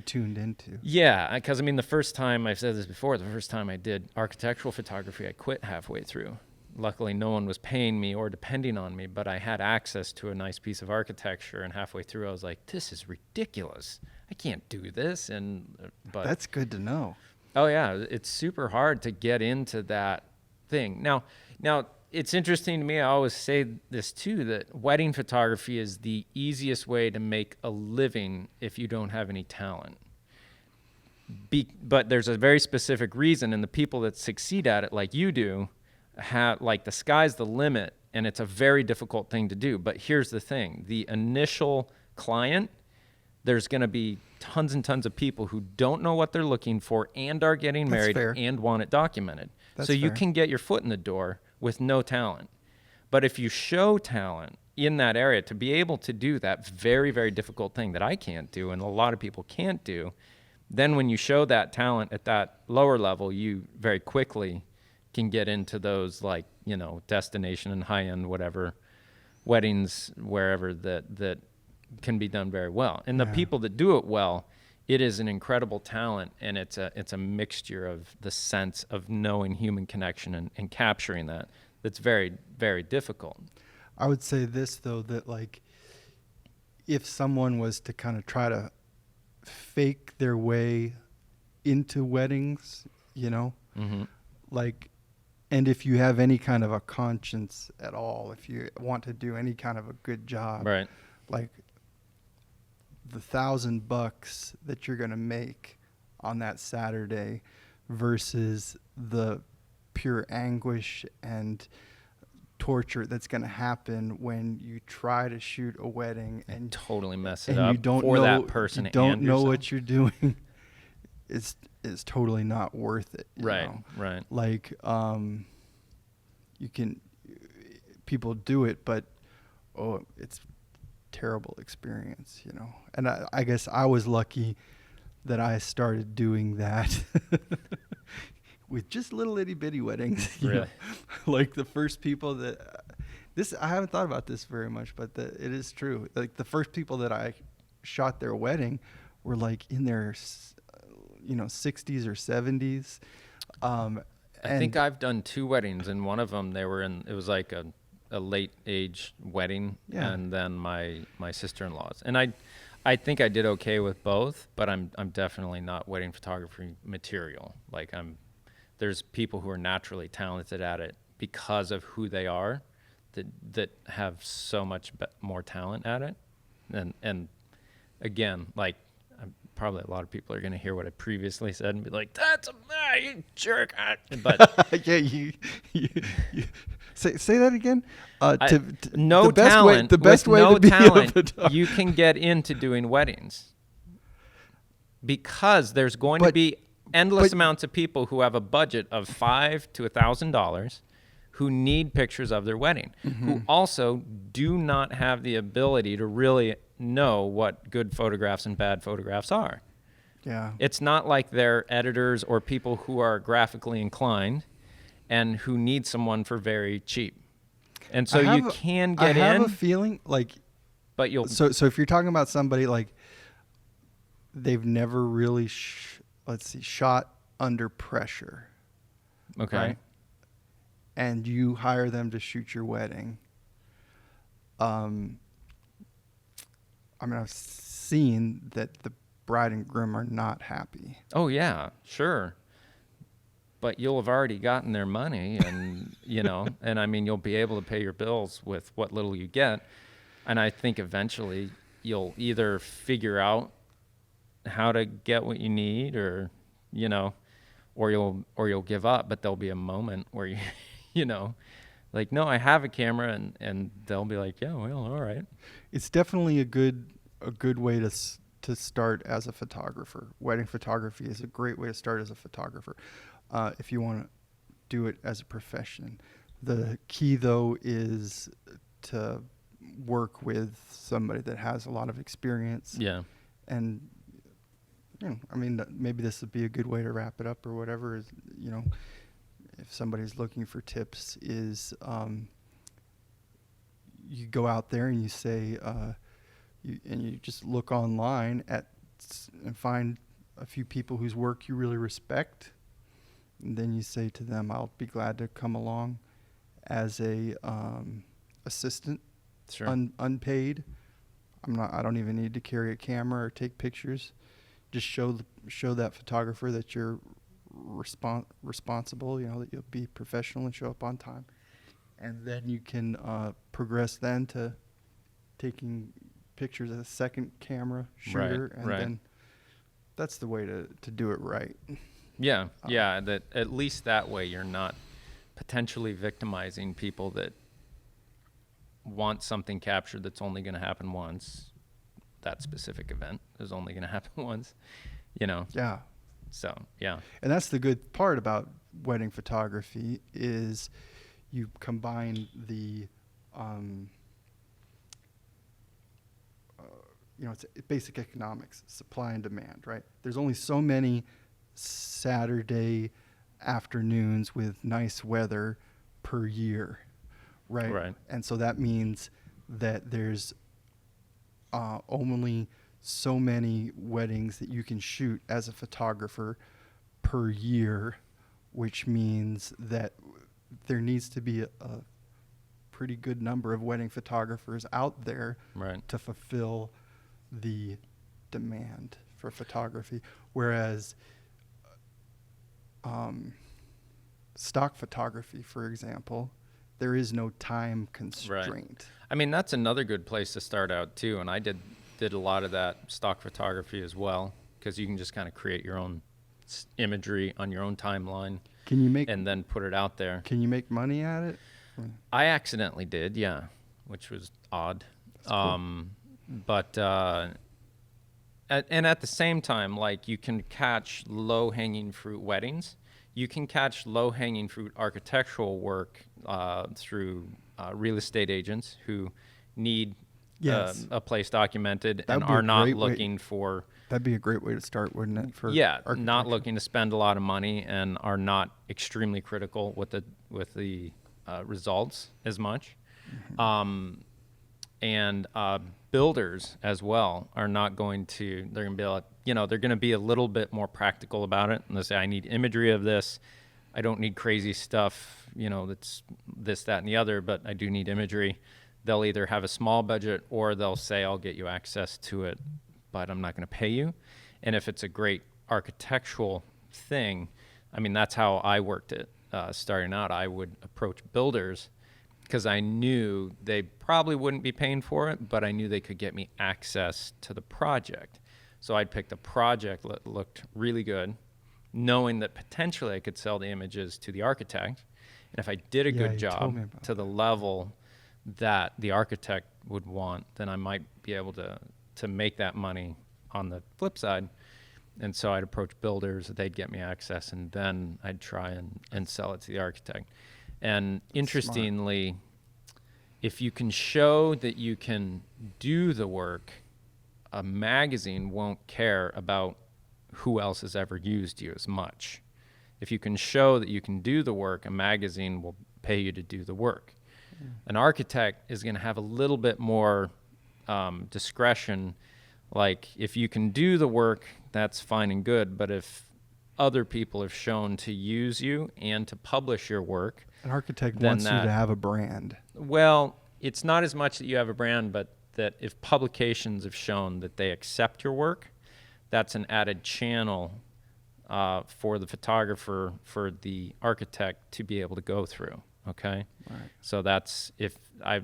tuned into. Yeah, because I mean, the first time, I've said this before, the first time I did architectural photography, I quit halfway through. Luckily, no one was paying me or depending on me, but I had access to a nice piece of architecture, and halfway through, I was like, "This is ridiculous. I can't do this." But that's good to know. Oh yeah, it's super hard to get into that thing. Now. It's interesting to me, I always say this too, that wedding photography is the easiest way to make a living if you don't have any talent. But there's a very specific reason, and the people that succeed at it like you do, have, like, the sky's the limit, and it's a very difficult thing to do. But here's the thing, the initial client, there's going to be tons and tons of people who don't know what they're looking for and are getting married and want it documented. So you can get your foot in the door with no talent. But if you show talent in that area to be able to do that very, very difficult thing that I can't do and a lot of people can't do, then when you show that talent at that lower level, you very quickly can get into those, like, you know, destination and high-end whatever weddings wherever that can be done very well. And the people that do it well, it is an incredible talent, and it's a mixture of the sense of knowing human connection and capturing that. That's very, very difficult. I would say this, though, that, like, if someone was to kind of try to fake their way into weddings, you know, like, and if you have any kind of a conscience at all, if you want to do any kind of a good job, right, like, the $1,000 that you're going to make on that Saturday versus the pure anguish and torture that's going to happen when you try to shoot a wedding and totally mess it and up you don't for know, that person. You don't and know yourself. what you're doing. It's totally not worth it. You know? Right. Like, people do it, but it's terrible experience, you know. And I guess I was lucky that I started doing that with just little itty bitty weddings. Really? Know? Like the first people that I haven't thought about this very much, but it is true. Like the first people that I shot their wedding were like in their 60s or 70s. I think I've done 2 weddings, and one of them it was like a late age wedding, and then my sister-in-law's, and I think I did okay with both, but I'm definitely not wedding photography material. Like, there's people who are naturally talented at it because of who they are, that have so much more talent at it, and again, like, probably a lot of people are going to hear what I previously said and be like, "That's you jerk!" But yeah, you say that again. No talent. The best way to be a photographer, you can get into doing weddings because there's going to be endless amounts of people who have a budget of $500 to $1,000 who need pictures of their wedding, who also do not have the ability to really know what good photographs and bad photographs are. Yeah. It's not like they're editors or people who are graphically inclined and who need someone for very cheap. And so you can get in. I have a feeling like, but you'll. So if you're talking about somebody like they've never really, shot under pressure. Okay. Right? And you hire them to shoot your wedding. I mean, I've seen that the bride and groom are not happy. Oh yeah, sure. But you'll have already gotten their money, and and I mean, you'll be able to pay your bills with what little you get. And I think eventually you'll either figure out how to get what you need, or or you'll give up. But there'll be a moment where you like, no, I have a camera, and they'll be like, yeah, well, all right. It's definitely a good way to start as a photographer. Wedding photography is a great way to start as a photographer. If you want to do it as a profession. The key, though, is to work with somebody that has a lot of experience. Yeah. And, I mean, maybe this would be a good way to wrap it up or whatever. Is, if somebody's looking for tips, is you go out there and you say, you just look online and find a few people whose work you really respect. And then you say to them, I'll be glad to come along as a assistant, Sure. Unpaid. I don't even need to carry a camera or take pictures. Just show that photographer that you're responsible, that you'll be professional and show up on time. And then you can progress then to taking pictures as a second camera shooter. Right. Then that's the way to do it right. Yeah, yeah. That at least that way you're not potentially victimizing people that want something captured that's only going to happen once. That specific event is only going to happen once. Yeah. So yeah. And that's the good part about wedding photography is you combine the it's basic economics, supply and demand, right? There's only so many Saturday afternoons with nice weather per year, right? Right. And so that means that there's only so many weddings that you can shoot as a photographer per year, which means that there needs to be a pretty good number of wedding photographers out there Right. to fulfill the demand for photography. Whereas stock photography, for example, there is no time constraint. Right. I mean, that's another good place to start out too. And I did a lot of that stock photography as well, because you can just kind of create your own imagery on your own timeline. Can you make and then put it out there? Can you make money at it? I accidentally did, yeah, which was odd. Cool. But at the same time, like, you can catch low-hanging fruit weddings. You can catch low-hanging fruit architectural work through real estate agents who need Yes. a place documented That'd and be a are not great way- looking for That'd be a great way to start, wouldn't it? For not architecture? looking to spend a lot of money and are not extremely critical with the results as much. Mm-hmm. And builders as well are not going to, they're going to be like, they're going to be a little bit more practical about it. And they say, I need imagery of this. I don't need crazy stuff, that's this, that, and the other, but I do need imagery. They'll either have a small budget or they'll say, I'll get you access to it, but I'm not going to pay you. And if it's a great architectural thing, I mean, that's how I worked it. Starting out, I would approach builders because I knew they probably wouldn't be paying for it, but I knew they could get me access to the project. So I'd pick the project that looked really good, knowing that potentially I could sell the images to the architect. And if I did a good you told job me about to the level that the architect would want, then I might be able to make that money on the flip side. And so I'd approach builders, they'd get me access, and then I'd try and sell it to the architect. And interestingly, if you can show that you can do the work, a magazine won't care about who else has ever used you as much. If you can show that you can do the work, a magazine will pay you to do the work. An architect is going to have a little bit more discretion. Like, if you can do the work, that's fine and good. But if other people have shown to use you and to publish your work, An architect then wants you to have a brand. well, it's not as much that you have a brand, but that if publications have shown that they accept your work, that's an added channel for the photographer, for the architect to be able to go through. Okay. Right. So that's, if I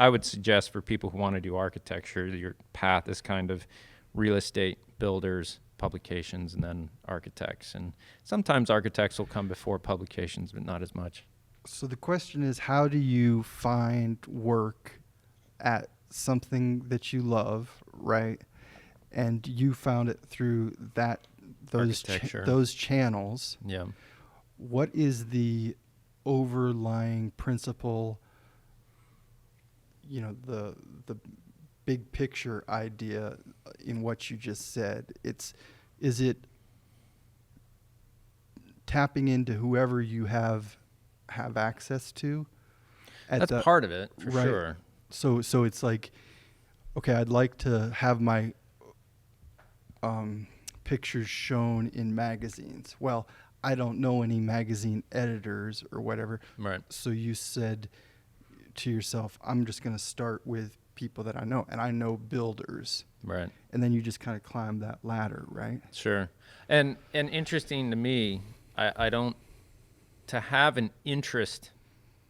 would suggest for people who want to do architecture, your path is kind of real estate, builders, publications, and then architects. And sometimes architects will come before publications, but not as much. So the question is, how do you find work at something that you love, right? And you found it through those channels. Yeah. What is the overlying principle, the big picture idea in what you just said? Is it tapping into whoever you have access to? That's part of it, for right. sure. So it's like, okay, I'd like to have my pictures shown in magazines. Well, I don't know any magazine editors or whatever. Right. So you said to yourself, I'm just going to start with people that I know, and I know builders. Right. And then you just kind of climb that ladder, right? Sure. And interesting to me, I don't, to have an interest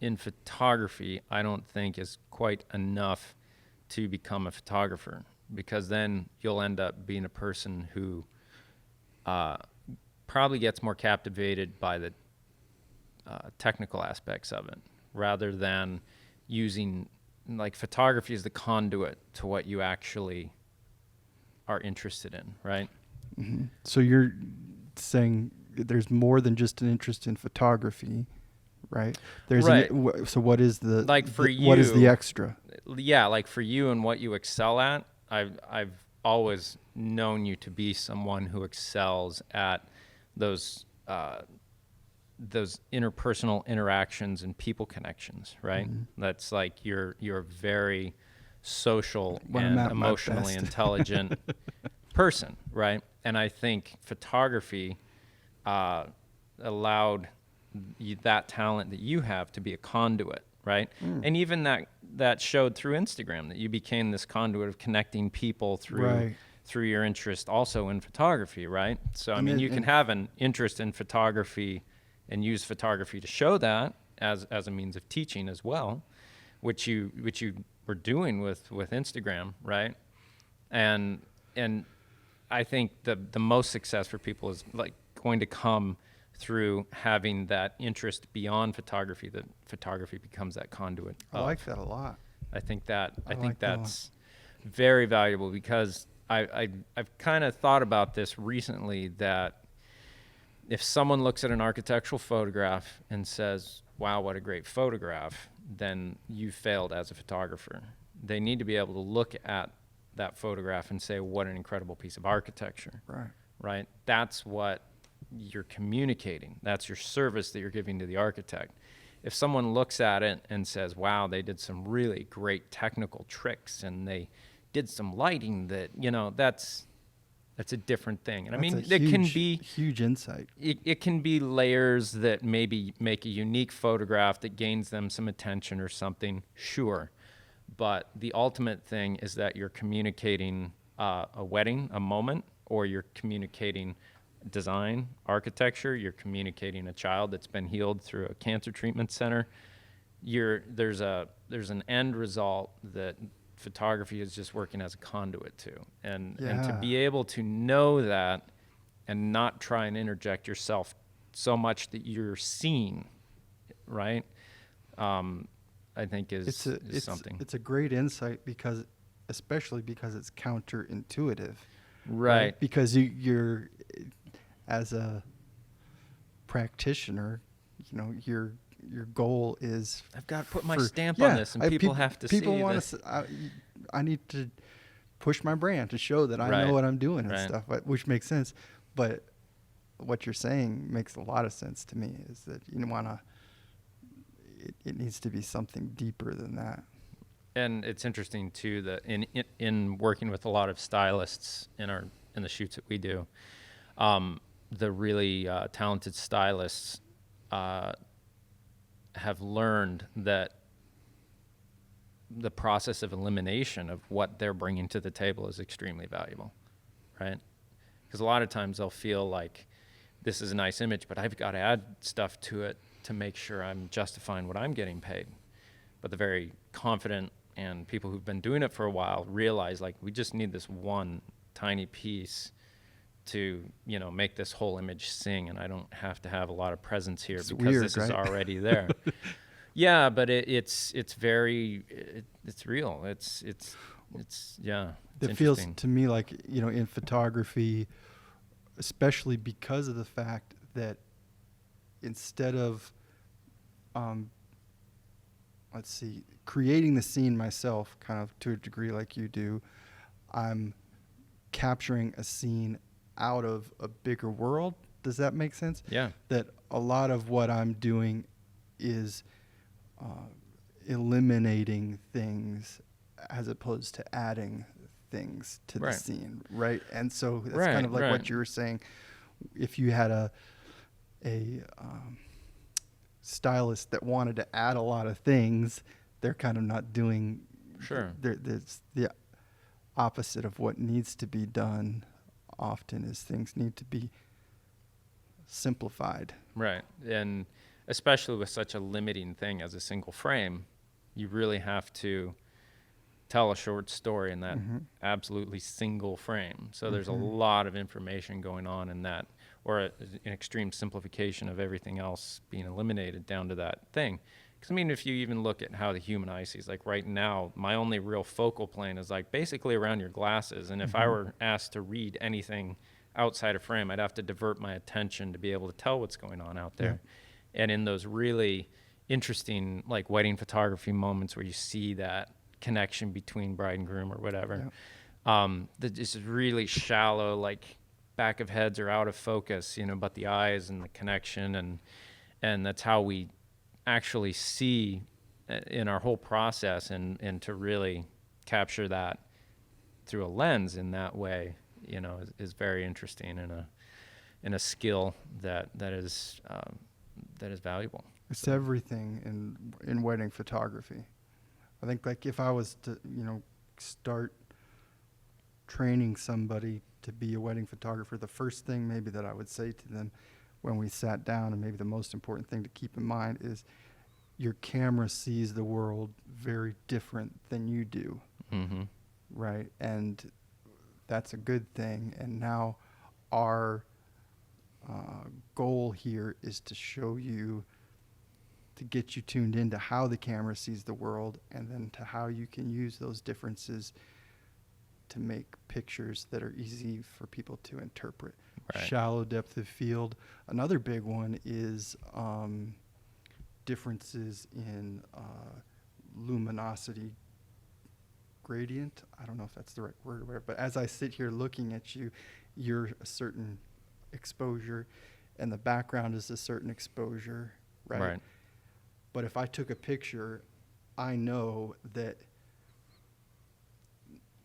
in photography, I don't think is quite enough to become a photographer, because then you'll end up being a person who probably gets more captivated by the technical aspects of it, rather than using, like, photography as the conduit to what you actually are interested in, right? Mm-hmm. So you're saying there's more than just an interest in photography, right? There's right. So what is the, like for you, what is the extra? Yeah, like for you and what you excel at, I've always known you to be someone who excels at those interpersonal interactions and people connections, right? Mm-hmm. That's like you're very social and emotionally intelligent person, right? And I think photography allowed that talent that you have to be a conduit, right? And even that showed through Instagram, that you became this conduit of connecting people through your interest also in photography, right? So I mean, you can have an interest in photography and use photography to show that as a means of teaching as well, which you were doing with Instagram, right? And I think the most success for people is like going to come through having that interest beyond photography, that photography becomes that conduit. I like that a lot. I think that's very valuable, because I've kind of thought about this recently, that if someone looks at an architectural photograph and says, wow, what a great photograph, then you failed as a photographer. They need to be able to look at that photograph and say, what an incredible piece of architecture. Right? That's what you're communicating. That's your service that you're giving to the architect. If someone looks at it and says, wow, they did some really great technical tricks and they did some lighting, that, that's a different thing. And I mean, it can be huge insight. It can be layers that maybe make a unique photograph that gains them some attention or something, sure. But the ultimate thing is that you're communicating a wedding, a moment, or you're communicating design, architecture, you're communicating a child that's been healed through a cancer treatment center. There's an end result that photography is just working as a conduit to. And to be able to know that and not try and interject yourself so much that you're seen, right? I think is something. It's a great insight, especially because it's counterintuitive. Right. Because you're, as a practitioner, your goal is, I've got to put my stamp on this, and people have to see people want this. to. I need to push my brand to show that I know what I'm doing and stuff, which makes sense. But what you're saying makes a lot of sense to me. Is that you want to? It needs to be something deeper than that. And it's interesting too that in working with a lot of stylists in the shoots that we do, the really talented stylists have learned that the process of elimination of what they're bringing to the table is extremely valuable, right? Because a lot of times they'll feel like this is a nice image, but I've got to add stuff to it to make sure I'm justifying what I'm getting paid. But the very confident and people who've been doing it for a while realize, like, we just need this one tiny piece to, you know, make this whole image sing, and I don't have to have a lot of presence here It's because weird, this is right? already there. Yeah, but it's very it's real. It's yeah. It's It feels interesting. to me like, you know, in photography, especially because of the fact that instead of, let's see, creating the scene myself, kind of to a degree like you do, I'm capturing a scene out of a bigger world. Does that make sense? Yeah. That a lot of what I'm doing is eliminating things as opposed to adding things to the Right. scene, right? And so that's Right, kind of like right. what you were saying. If you had a stylist that wanted to add a lot of things, they're kind of not doing. Sure. There's the opposite of what needs to be done. Often is things need to be simplified. Right. And especially with such a limiting thing as a single frame, you really have to tell a short story in that absolutely single frame. So there's a lot of information going on in that, or an extreme simplification of everything else being eliminated down to that thing. Because, I mean, if you even look at how the human eye sees, like right now, my only real focal plane is like basically around your glasses. And if I were asked to read anything outside of frame, I'd have to divert my attention to be able to tell what's going on out there. And in those really interesting, like, wedding photography moments where you see that connection between bride and groom or whatever, this is really shallow, like, back of heads are out of focus, you know, but the eyes and the connection, and that's how we actually see in our whole process, and to really capture that through a lens in that way, you know, is very interesting, and a skill that is valuable. It's everything in wedding photography. I think, like, if I was to, you know, start training somebody to be a wedding photographer, the first thing maybe that I would say to them when we sat down, and maybe the most important thing to keep in mind, is your camera sees the world very different than you do, right? And that's a good thing. And now our goal here is to show you, to get you tuned into how the camera sees the world, and then to how you can use those differences to make pictures that are easy for people to interpret. Right. Shallow depth of field. Another big one is differences in luminosity gradient. I don't know if that's the right word or whatever, but as I sit here looking at you, you're a certain exposure and the background is a certain exposure, right? But if I took a picture, I know that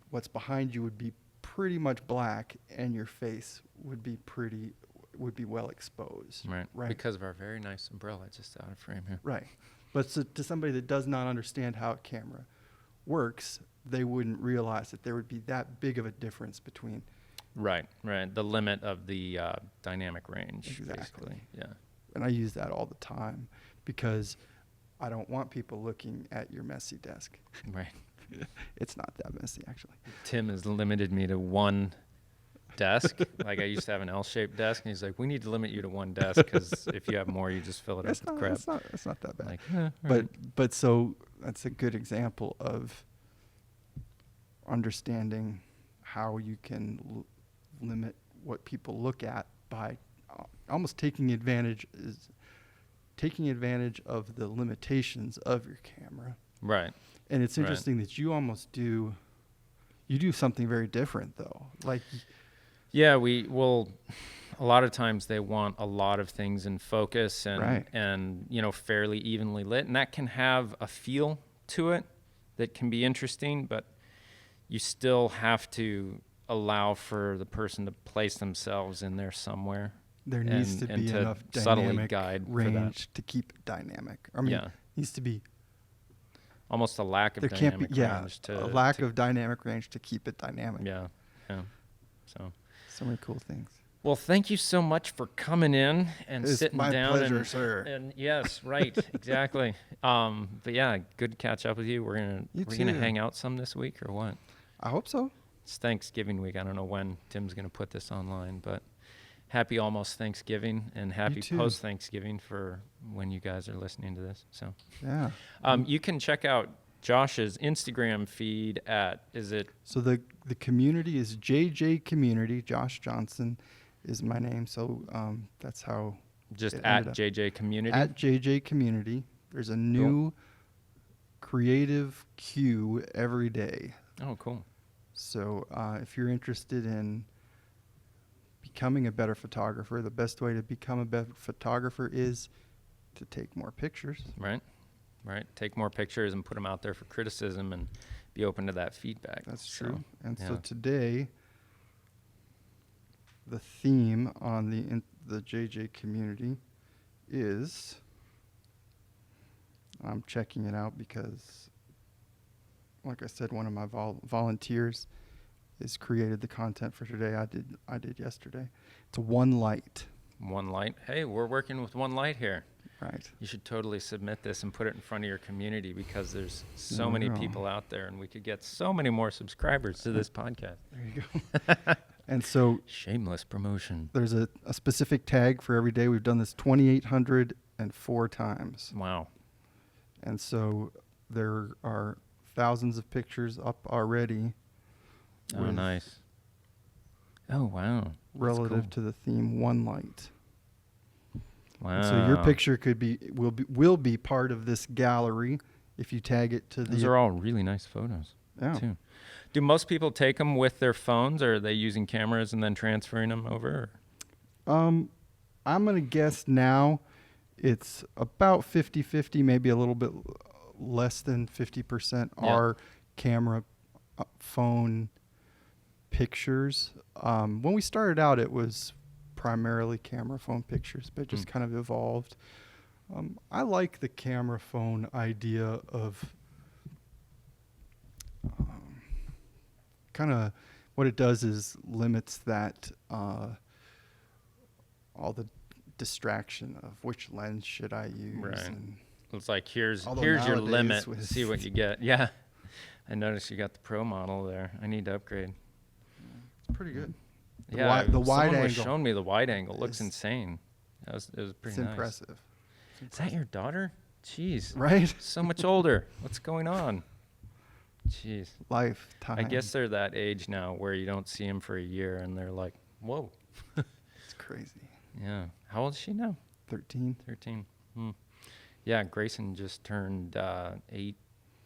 what's behind you would be pretty much black and your face would be well exposed. Right. Because of our very nice umbrella just out of frame here. Right. But so to somebody that does not understand how a camera works, they wouldn't realize that there would be that big of a difference between. Right. The limit of the dynamic range, Exactly. basically. Yeah. And I use that all the time because I don't want people looking at your messy desk. Right. It's not that messy, actually. Tim has limited me to one desk. Like, I used to have an L-shaped desk, and he's like, we need to limit you to one desk because if you have more, you just fill it up with crap. It's not that bad. Like, But so that's a good example of understanding how you can limit what people look at by almost taking advantage of the limitations of your camera. Right. And it's interesting that you almost do something very different, though. Like, yeah, a lot of times they want a lot of things in focus and you know, fairly evenly lit, and that can have a feel to it that can be interesting, but you still have to allow for the person to place themselves in there somewhere. There needs to be enough subtly dynamic guide range to keep it dynamic. I mean, it needs to be almost a lack of there can't dynamic be range. a lack of dynamic range to keep it dynamic. Yeah. So many cool things. Well, thank you so much for coming in and It's sitting my down. pleasure, sir. And yes, right, exactly. But yeah, good to catch up with you. We're gonna hang out some this week or what? I hope so. It's Thanksgiving week. I don't know when Tim's gonna put this online, but happy almost Thanksgiving and happy post Thanksgiving for when you guys are listening to this. So yeah, you can check out Josh's Instagram feed at So the community is JJ Community. Josh Johnson is my name. So that's how. Just at JJ Community. At JJ Community. There's a new creative cue every day. Oh, cool. So if you're interested in becoming a better photographer, the best way to become a better photographer is to take more pictures. Right. Take more pictures and put them out there for criticism and be open to that feedback. That's true. And so today, the theme on the JJ Community is, I'm checking it out because, like I said, one of my volunteers has created the content for today. I did yesterday. It's one light. One light. Hey, we're working with one light here. Right. You should totally submit this and put it in front of your community because there's so many people out there and we could get so many more subscribers to this podcast. There you go. And so shameless promotion. There's a specific tag for every day. We've done this 2,804 times. Wow. And so there are thousands of pictures up already. Oh, nice. Oh, wow. Relative to the theme One Light. Wow. And so your picture will be part of this gallery if you tag it to Those are all really nice photos. Yeah. Too. Do most people take them with their phones, or are they using cameras and then transferring them over? I'm going to guess now it's about 50-50, maybe a little bit less than 50% are camera, phone pictures. When we started out, it was primarily camera phone pictures, but it just kind of evolved. I like the camera phone idea of kind of what it does is limits that all the distraction of which lens should I use. Right. And it's like here's your limit. See what you get. Yeah. I noticed you got the Pro model there. I need to upgrade. It's pretty good. The wide angle. Was showing me the wide angle. Looks insane. It was pretty nice. Impressive. Is that your daughter? Jeez. Right? So much older. What's going on? Jeez. Lifetime. I guess they're that age now where you don't see them for a year and they're like, whoa. It's crazy. Yeah. How old is she now? 13. 13. Yeah, Grayson just turned 8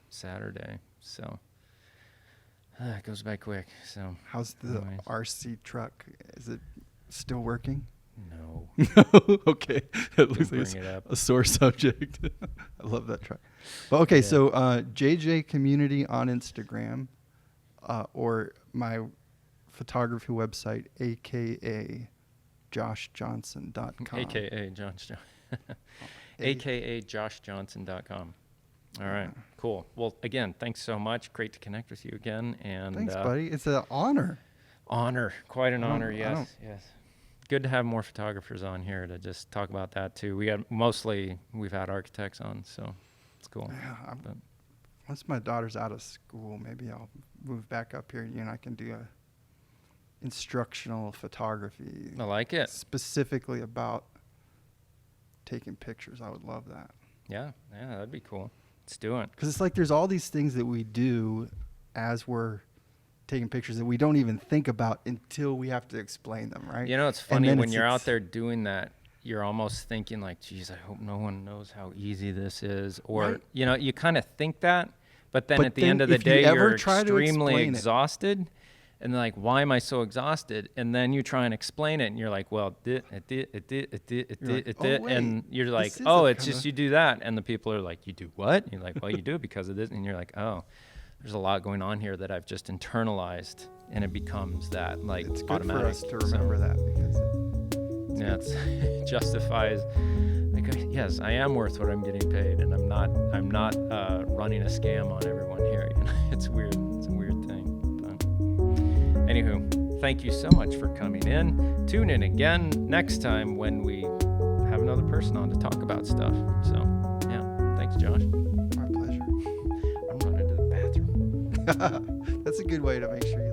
Saturday. So it goes by quick. So how's the RC truck? Is it still working? No. Okay. It looks like it's a sore subject. I love that truck. But okay, so JJ Community on Instagram, or my photography website, aka joshjohnson.com. AKA Josh AKA joshjohnson.com. All right, cool. Well, again, thanks so much. Great to connect with you again. And thanks, buddy. It's an honor. Quite an honor. Yes. Good to have more photographers on here to just talk about that too. We've had architects on, so it's cool. Yeah, once my daughter's out of school, maybe I'll move back up here and I can do a instructional photography. I like it. Specifically about taking pictures. I would love that. Yeah, that'd be cool. Let's do it. Because it's like there's all these things that we do as we're taking pictures that we don't even think about until we have to explain them, right? You know, it's funny when you're out there doing that, you're almost thinking like, geez, I hope no one knows how easy this is. Or, you know, you kind of think that, but then at the end of the day, you're extremely exhausted. And like, why am I so exhausted? And then you try and explain it, and you're like, well, and you're like, oh, it's just you do that. And the people are like, you do what? And you're like, well, you do it because of this. And you're like, oh, there's a lot going on here that I've just internalized, and it becomes that like it's good automatic. for us to remember that because it justifies the like, yes, I am worth what I'm getting paid, and I'm not running a scam on everyone here. You know, it's weird. It's a weird thing. But anywho, thank you so much for coming in. Tune in again next time when we have another person on to talk about stuff. So, yeah, thanks, Josh. My pleasure. I'm running to the bathroom. That's a good way to make sure you